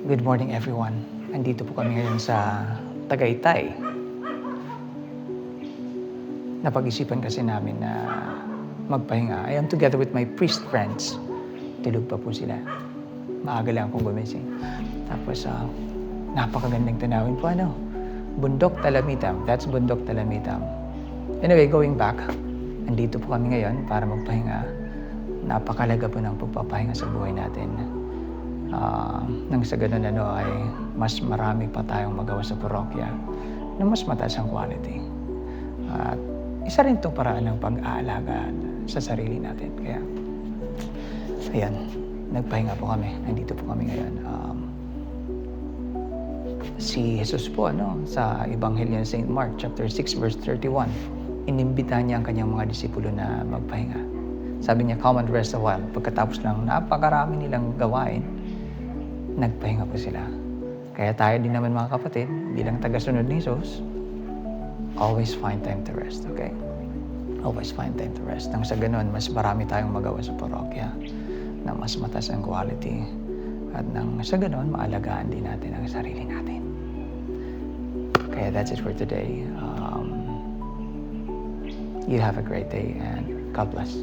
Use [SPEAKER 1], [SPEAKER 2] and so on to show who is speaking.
[SPEAKER 1] Good morning everyone. Andito po kami ngayon sa Tagaytay. Napag-isipan kasi namin na magpahinga. I am together with my priest friends. Tulog pa po sila. Maaga lang akong gumising. Tapos napakagandang tanawin po Bundok Talamitam. That's Bundok Talamitam. Anyway, going back, andito po kami ngayon para magpahinga. Napakalaga po ng pagpapahinga sa buhay natin. Nang sa ganun ay mas marami pa tayong magawa sa parokya na mas mataas ang quality. At isa rin itong paraan ng pag-aalaga sa sarili natin. Kaya, ayan, nagpahinga po kami. Nandito po kami ngayon. Si Jesus po, sa Ebanghelyo ng St. Mark, chapter 6, verse 31, inimbitahan niya ang kanyang mga disipulo na magpahinga. Sabi niya, come and rest a while. Pagkatapos ng napakarami nilang gawain, nagpahinga po sila. Kaya tayo din naman mga kapatid, bilang tagasunod ni Jesus, always find time to rest, okay? Always find time to rest. Nang sa ganun, mas marami tayong magawa sa parokya na mas mataas ang quality. At nang sa ganun, maalagaan din natin ang sarili natin. Kaya that's it for today. You have a great day and God bless.